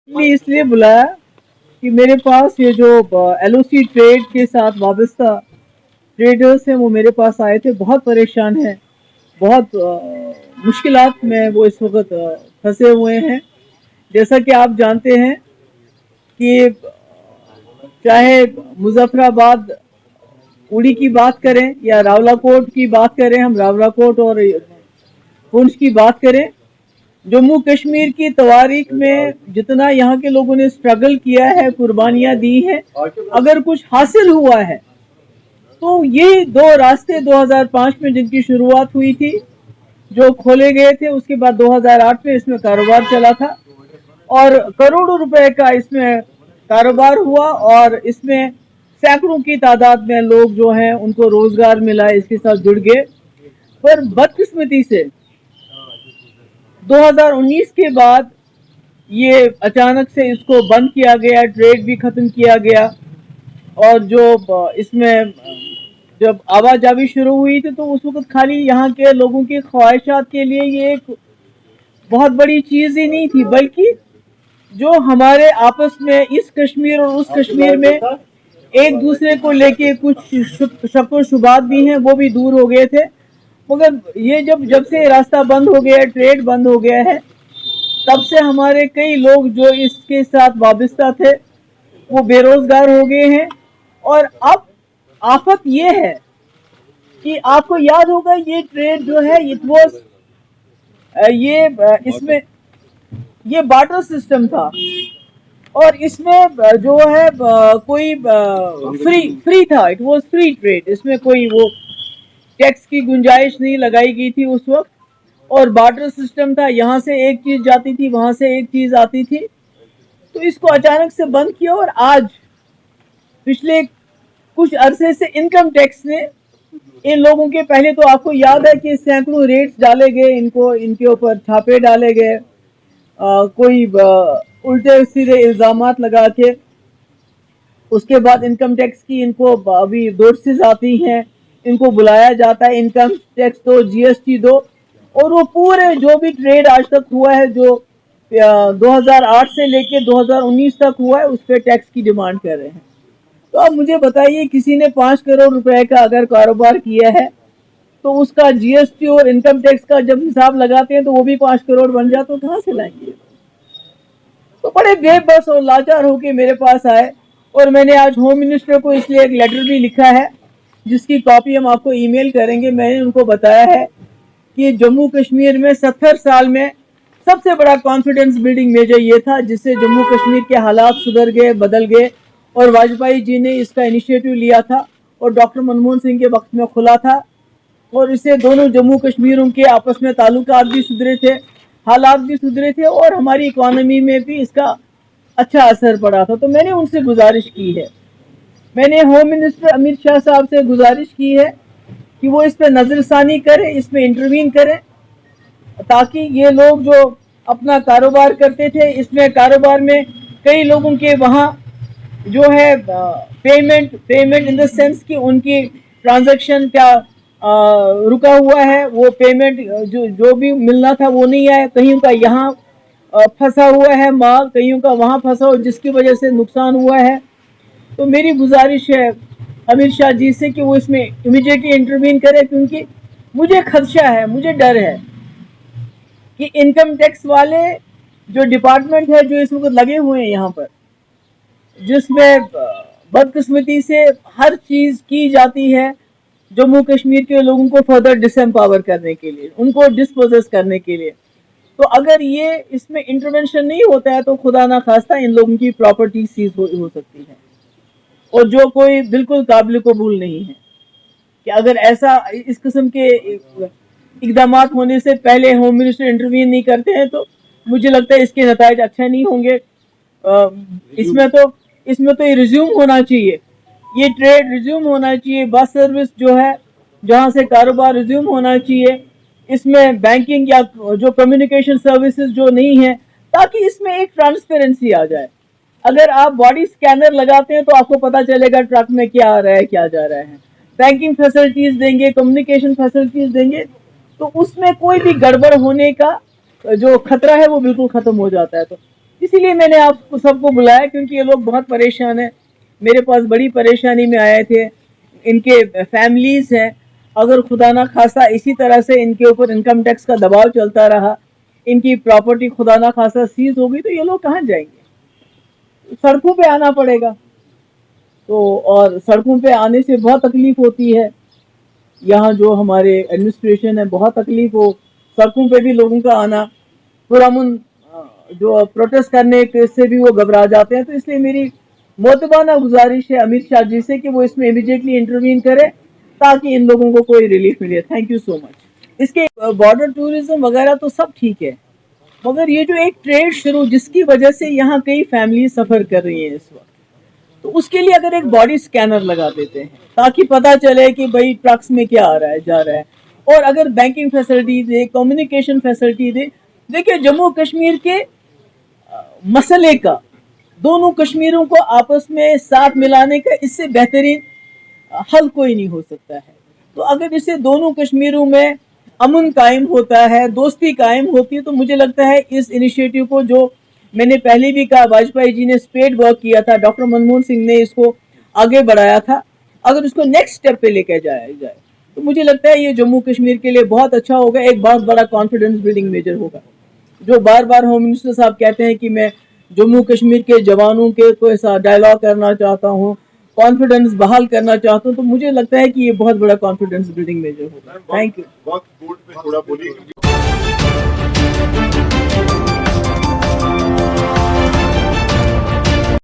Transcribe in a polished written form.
इसलिए बुलाया कि मेरे पास ये जो एलओसी ट्रेड के साथ वाबस्ता ट्रेडर्स हैं वो मेरे पास आए थे, बहुत परेशान हैं, बहुत मुश्किलात में वो इस वक्त फंसे हुए हैं। जैसा कि आप जानते हैं कि चाहे मुजफ्फराबाद उड़ी की बात करें या रावलाकोट की बात करें, हम रावलाकोट और पुंछ की बात करें, जम्मू कश्मीर की तवारीख में जितना यहाँ के लोगों ने स्ट्रगल किया है, कुर्बानियां दी हैं, अगर कुछ हासिल हुआ है तो ये दो रास्ते 2005 में जिनकी शुरुआत हुई थी, जो खोले गए थे, उसके बाद 2008 में इसमें कारोबार चला था और करोड़ों रुपए का इसमें कारोबार हुआ और इसमें सैकड़ों की तादाद में लोग जो हैं उनको रोजगार मिला, इसके साथ जुड़ गए। पर बदकिस्मती से 2019 के बाद ये अचानक से इसको बंद किया गया, ट्रेड भी खत्म किया गया और जो इसमें जब आवाजावी शुरू हुई थी तो उस वक्त खाली यहाँ के लोगों की ख्वाहिशात के लिए ये एक बहुत बड़ी चीज ही नहीं थी, बल्कि जो हमारे आपस में इस कश्मीर और उस कश्मीर में एक दूसरे को लेके कुछ शक व शुबात भी हैं, वो भी दूर हो गए थे। मगर ये जब से रास्ता बंद हो गया है, ट्रेड बंद हो गया है, तब से हमारे कई लोग जो इसके साथ वाबस्ता थे वो बेरोजगार हो गए हैं। और अब आफत ये है कि आपको याद होगा ये ट्रेड जो है इसमें ये बार्टर सिस्टम था और इसमें जो है कोई फ्री था, इट वाज फ्री ट्रेड, इसमें कोई वो टैक्स की गुंजाइश नहीं लगाई गई थी उस वक्त और बार्टर सिस्टम था, यहाँ से एक चीज जाती थी, वहां से एक चीज आती थी। तो इसको अचानक से बंद किया और आज पिछले कुछ अरसे से इनकम टैक्स ने इन लोगों के, पहले तो आपको याद है कि सैकड़ों रेट्स डाले गए, इनको इनके ऊपर छापे डाले गए, कोई उल्टे सीधे इल्जामात लगा के, उसके बाद इनकम टैक्स की इनको अभी नोटिस आती हैं, इनको बुलाया जाता है, इनकम टैक्स दो, जीएसटी दो, और वो पूरे जो भी ट्रेड आज तक हुआ है, जो 2008 से लेके 2019 तक हुआ है, उस पर टैक्स की डिमांड कर रहे हैं। तो अब मुझे बताइए, किसी ने 5 करोड़ रुपए का अगर कारोबार किया है तो उसका जीएसटी और इनकम टैक्स का जब हिसाब लगाते हैं तो वो भी 5 करोड़ बन जाए, तो कहाँ से लाएंगे? तो बड़े बेबस और लाचार होके मेरे पास आए और मैंने आज होम मिनिस्टर को इसलिए एक लेटर भी लिखा है जिसकी कॉपी हम आपको ईमेल करेंगे। मैंने उनको बताया है कि जम्मू कश्मीर में 70 साल में सबसे बड़ा कॉन्फिडेंस बिल्डिंग मेजर ये था जिससे जम्मू कश्मीर के हालात सुधर गए, बदल गए, और वाजपेयी जी ने इसका इनिशिएटिव लिया था और डॉक्टर मनमोहन सिंह के वक्त में खुला था और इससे दोनों जम्मू कश्मीरों के आपस में ताल्लुकात भी सुधरे थे, हालात भी सुधरे थे और हमारी इकोनॉमी में भी इसका अच्छा असर पड़ा था। तो मैंने उनसे गुजारिश की है, मैंने होम मिनिस्टर अमित शाह साहब से गुजारिश की है कि वो इस पर नजरसानी करें, इसमें इंटरवीन करें, ताकि ये लोग जो अपना कारोबार करते थे, इसमें कारोबार में कई लोगों के वहाँ जो है पेमेंट इन द सेंस कि उनकी ट्रांजैक्शन क्या रुका हुआ है, वो पेमेंट जो भी मिलना था वो नहीं आया, कहीं का यहाँ फंसा हुआ है माल, कहीं का वहाँ फंसा हुआ, जिसकी वजह से नुकसान हुआ है। तो मेरी गुजारिश है अमित शाह जी से कि वो इसमें इमीडिएटली इंटरवीन करे, क्योंकि मुझे खदशा है, मुझे डर है कि इनकम टैक्स वाले जो डिपार्टमेंट है जो इस वक्त लगे हुए हैं यहाँ पर, जिसमें बदकिस्मती से हर चीज की जाती है जम्मू कश्मीर के लोगों को फर्दर डिसएम्पावर करने के लिए, उनको डिस्पोजेस करने के लिए। तो अगर ये इसमें इंटरवेंशन नहीं होता है तो खुदा ना खास्ता इन लोगों की प्रॉपर्टी सीज हो सकती है, और जो कोई बिल्कुल काबिल कबूल नहीं है कि अगर ऐसा इस किस्म के इकदाम होने से पहले होम मिनिस्टर इंटरवीन नहीं करते हैं तो मुझे लगता है इसके नताइज अच्छा नहीं होंगे। इसमें तो ये रिज्यूम होना चाहिए, ये ट्रेड रिज्यूम होना चाहिए, बस सर्विस जो है जहां से कारोबार रिज्यूम होना चाहिए, इसमें बैंकिंग या जो कम्युनिकेशन सर्विसेज जो नहीं है, ताकि इसमें एक ट्रांसपेरेंसी आ जाए। अगर आप बॉडी स्कैनर लगाते हैं तो आपको पता चलेगा ट्रक में क्या आ रहा है, क्या जा रहा है। बैंकिंग फैसिलिटीज देंगे, कम्युनिकेशन फैसिलिटीज देंगे, तो उसमें कोई भी गड़बड़ होने का जो खतरा है वो बिल्कुल खत्म हो जाता है। तो इसीलिए मैंने आपको सबको बुलाया, क्योंकि ये लोग बहुत परेशान हैं, मेरे पास बड़ी परेशानी में आए थे, इनके फैमिलीज हैं, अगर खुदा ना खासा इसी तरह से इनके ऊपर इनकम टैक्स का दबाव चलता रहा, इनकी प्रॉपर्टी खुदा ना खासा सीज होगी, तो ये लोग कहाँ जाएंगे, सड़कों पे आना पड़ेगा। तो और सड़कों पे आने से बहुत तकलीफ होती है, यहाँ जो हमारे एडमिनिस्ट्रेशन है बहुत तकलीफ हो, सड़कों पे भी लोगों का आना, पुरअमन जो प्रोटेस्ट करने के से भी वो घबरा जाते हैं। तो इसलिए मेरी मोतबाना गुजारिश है अमीर शाह जी से कि वो इसमें इमीडिएटली इंटरवीन करे ताकि इन लोगों को कोई रिलीफ मिले। Thank you so much. इसके बॉर्डर टूरिज्म वगैरह तो सब ठीक है, मगर ये जो एक ट्रेड शुरू जिसकी वजह से यहाँ कई फैमिली सफ़र कर रही हैं इस वक्त, तो उसके लिए अगर एक बॉडी स्कैनर लगा देते हैं ताकि पता चले कि भाई ट्रक्स में क्या आ रहा है जा रहा है, और अगर बैंकिंग फैसिलिटी दे, कम्युनिकेशन फैसिलिटी दे। देखिए जम्मू कश्मीर के मसले का, दोनों कश्मीरों को आपस में साथ मिलाने का इससे बेहतरीन हल कोई नहीं हो सकता है। तो अगर इससे दोनों कश्मीरों में अमन कायम होता है, दोस्ती कायम होती है, तो मुझे लगता है इस इनिशिएटिव को, जो मैंने पहले भी कहा वाजपेयी जी ने स्पेड वर्क किया था, डॉक्टर मनमोहन सिंह ने इसको आगे बढ़ाया था, अगर उसको नेक्स्ट स्टेप पे लेकर जाया जाए तो मुझे लगता है ये जम्मू कश्मीर के लिए बहुत अच्छा होगा, एक बहुत बड़ा कॉन्फिडेंस बिल्डिंग मेजर होगा। जो बार बार होम मिनिस्टर साहब कहते हैं कि मैं जम्मू कश्मीर के जवानों के कोई सा डायलॉग करना चाहता हूँ, कॉन्फिडेंस बहाल करना चाहता हूँ, तो मुझे लगता है कि ये बहुत बड़ा कॉन्फिडेंस बिल्डिंग मेजर होगा। Thank you.